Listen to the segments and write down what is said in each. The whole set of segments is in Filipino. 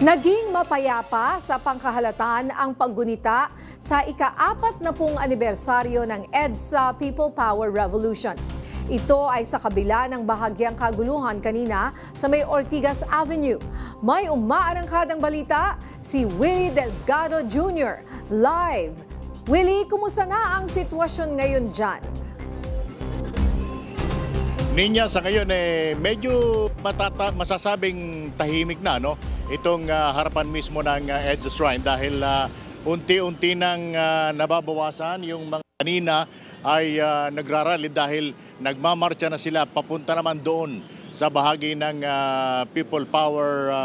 Naging mapayapa sa pangkahalatan ang paggunita sa ika-40 anibersaryo ng EDSA People Power Revolution. Ito ay sa kabila ng bahagyang kaguluhan kanina sa may Ortigas Avenue. May umaarangkadang balita si Willie Delgado Jr. Live. Willie, kumusta na ang sitwasyon ngayon dyan? Ninya, sa ngayon medyo masasabing tahimik na, no? Itong harapan mismo ng EDSA Shrine dahil unti-unti nang nababawasan yung mga kanina ay nagrarally dahil nagmamarcha na sila papunta naman doon sa bahagi ng People Power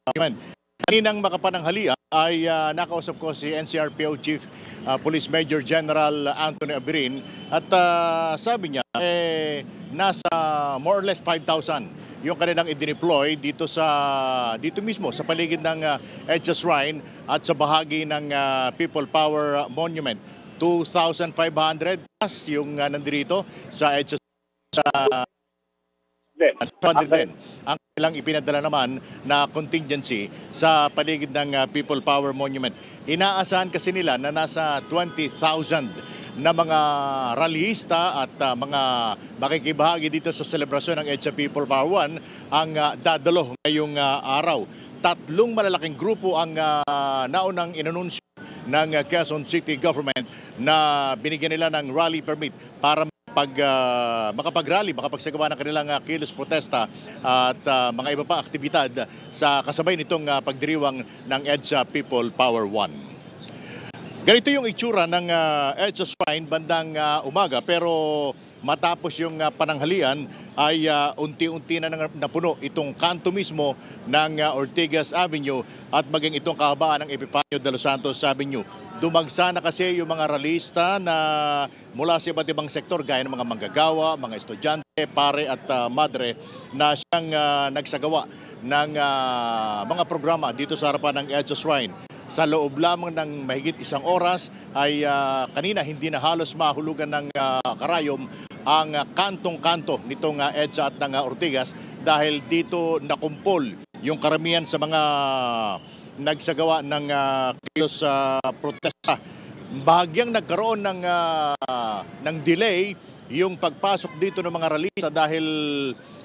Movement. Kaninang makapananghalian ay nakausap ko si NCRPO Chief Police Major General Anthony Abirin at sabi niya nasa more or less 5,000 yung kanilang i-deploy dito mismo sa paligid ng EDSA Shrine at sa bahagi ng People Power Monument. 2,500 plus yung nandito sa EDSA din. Ang kanilang ipinadala naman na contingency sa paligid ng People Power Monument. Inaasahan kasi nila na nasa 20,000 na mga rallyista at mga makikibahagi dito sa selebrasyon ng EDSA People Power 1 ang dadalo ngayong araw. 3 malalaking grupo ang naunang inanunsyo ng Quezon City Government na binigyan nila ng rally permit para makapag-rally, makapagsagawa ng kanilang kilos protesta at mga iba pa aktibidad sa kasabay nitong pagdiriwang ng EDSA People Power 1. Ganito yung itsura ng EDSA Shrine bandang umaga, pero matapos yung pananghalian ay unti-unti na napuno itong kanto mismo ng Ortigas Avenue at maging itong kahabaan ng Epifanio de los Santos Avenue. Dumagsa na kasi yung mga rallyista na mula sa iba't ibang sektor gaya ng mga manggagawa, mga estudyante, pare at madre na siyang nagsagawa ng mga programa dito sa harapan ng EDSA Shrine. Sa loob lamang ng mahigit 1 oras ay kanina hindi na halos mahulugan ng karayom ang kantong-kanto nitong EDSA at ng Ortigas dahil dito nakumpol yung karamihan sa mga nagsagawa ng kilos protesta. Bahagyang nagkaroon ng delay yung pagpasok dito ng mga rallyista dahil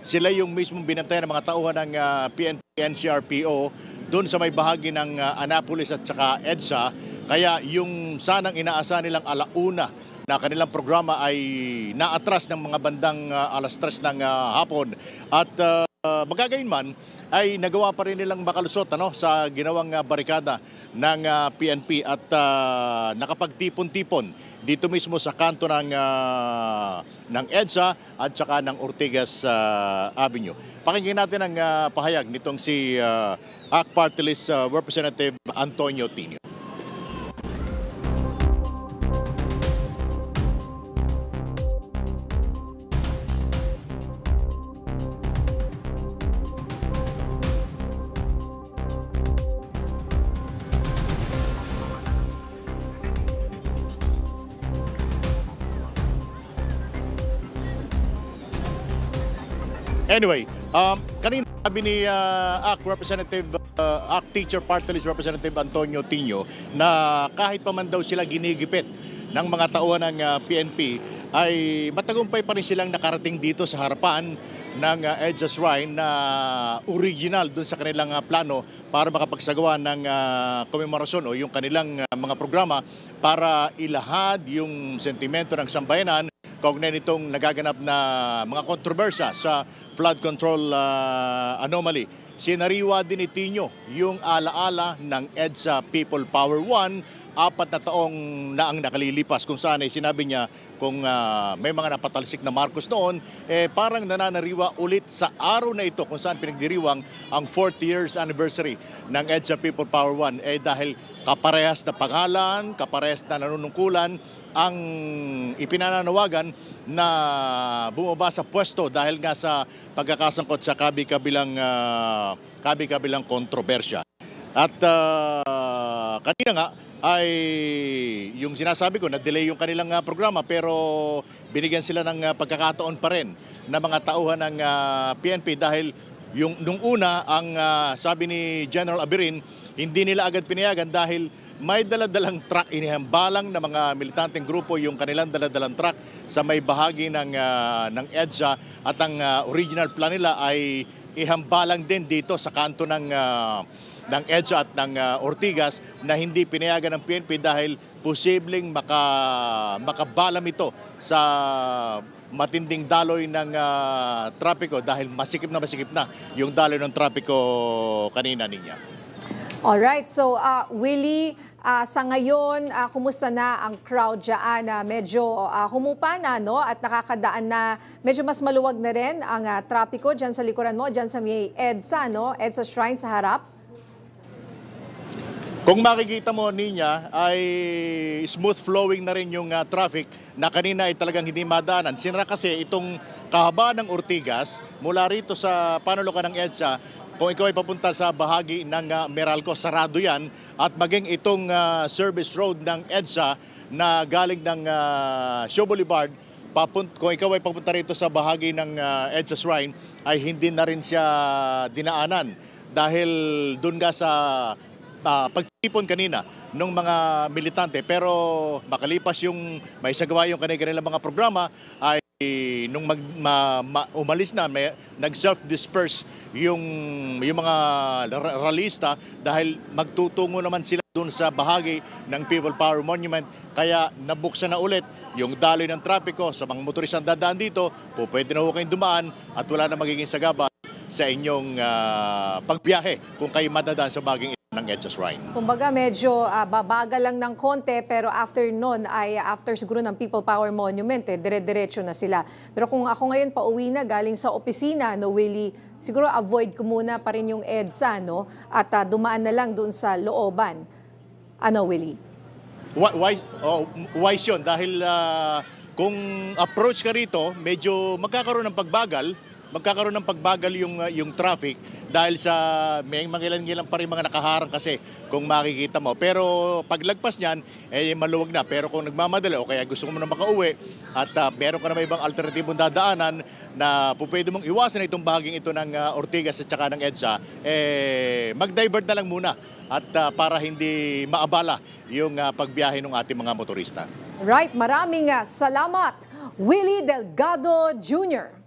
sila yung mismong binantayan ng mga tauhan ng PNP, NCRPO doon sa may bahagi ng Annapolis at saka EDSA. Kaya yung sanang inaasahan nilang alauna na kanilang programa ay naatras ng mga bandang alas 3 ng hapon. At magagayon man ay nagawa pa rin nilang makalusot sa ginawang barikada ng PNP at nakapagtipon-tipon dito mismo sa kanto ng EDSA at saka ng Ortigas Avenue. Pakinggan natin ang pahayag nitong si ACT Party List Representative Antonio Tinio. Anyway, kanina sabi ni ACT Representative, ACT Teacher Party List Representative Antonio Tinio na kahit pa man daw sila ginigipit ng mga tauhan ng PNP ay matagumpay pa rin silang nakarating dito sa harapan ng EDSA Shrine na original dun sa kanilang plano para makapagsagawa ng komemorasyon o yung kanilang mga programa para ilahad yung sentimento ng sambayanan kaugnay nitong nagaganap na mga kontrobersya sa flood control anomaly. Sinariwa din ni Tinio yung alaala ng EDSA People Power 1, 4 na taong na ang nakalilipas kung saan ay sinabi niya kung may mga napatalsik na Marcos noon, parang nananariwa ulit sa araw na ito kung saan pinagdiriwang ang 4th years anniversary ng EDSA People Power 1 dahil kaparehas na pangalan, kaparehas na nanunungkulan ang ipinananawagan na bumaba sa pwesto dahil nga sa pagkakasangkot sa kabi-kabilang kontrobersya. At kanina nga ay yung sinasabi ko, na-delay yung kanilang programa pero binigyan sila ng pagkakataon pa rin na mga tauhan ng PNP dahil Nung una, ang sabi ni General Abirin, hindi nila agad pinayagan dahil may daladalang truck, inihambalang ng mga militanteng grupo yung kanilang daladalang truck sa may bahagi ng EDSA, at ang original plan nila ay ihambalang din dito sa kanto ng EDSA at ng Ortigas, na hindi pinayagan ng PNP dahil posibleng makabalam ito sa matinding daloy ng trapiko, dahil masikip na yung daloy ng trapiko kanina niya. Alright, so Willie, sa ngayon, kumusta na ang crowd dyan? Medyo humupa na, no? At nakakadaan na, medyo mas maluwag na rin ang trapiko dyan sa likuran mo, dyan sa may EDSA, no? EDSA Shrine sa harap. Kung makikita mo, Ninya, ay smooth flowing na rin yung traffic na kanina ay talagang hindi madaanan. Sinara kasi itong kahabaan ng Ortigas mula rito sa panulukan ng EDSA. Kung ikaw ay papunta sa bahagi ng Meralco, sarado yan. At maging itong service road ng EDSA na galing ng Shaw Boulevard, kung ikaw ay papunta rito sa bahagi ng EDSA Shrine, ay hindi na rin siya dinaanan. Dahil doon nga sa pagtipon kanina ng mga militante. Pero makalipas yung may sagawa yung kanilang mga programa, ay nung umalis na, nag-self-disperse yung mga ralista dahil magtutungo naman sila doon sa bahagi ng People Power Monument. Kaya nabuksan na ulit yung daloy ng trapiko sa mga motorisang dadaan dito. Pwede na ho kayong dumaan at wala na magiging sagaba sa inyong pagbiyahe kung kayo madadaan sa bahaging ng EDSA Shrine. Kumbaga medyo babagal lang ng konti, pero after nun ay after siguro ng People Power Monument, dire-diretso na sila. Pero kung ako ngayon pauwi na galing sa opisina, no, Willie, siguro avoid ko muna pa rin yung EDSA, no? At dumaan na lang doon sa looban. Ano, Willie? Wise yun dahil kung approach ka rito, medyo magkakaroon ng pagbagal yung traffic dahil sa may mangilan-ngilan pa rin mga nakaharang kasi kung makikita mo. Pero paglagpas niyan, maluwag na. Pero kung nagmamadali o kaya gusto mo na makauwi at meron ka na may ibang alternatibong dadaanan na pwede mong iwasan itong bahaging ito ng Ortigas at saka ng EDSA, mag-divert na lang muna at para hindi maabala yung pagbiyahe ng ating mga motorista. Right, maraming salamat, Willie Delgado Jr.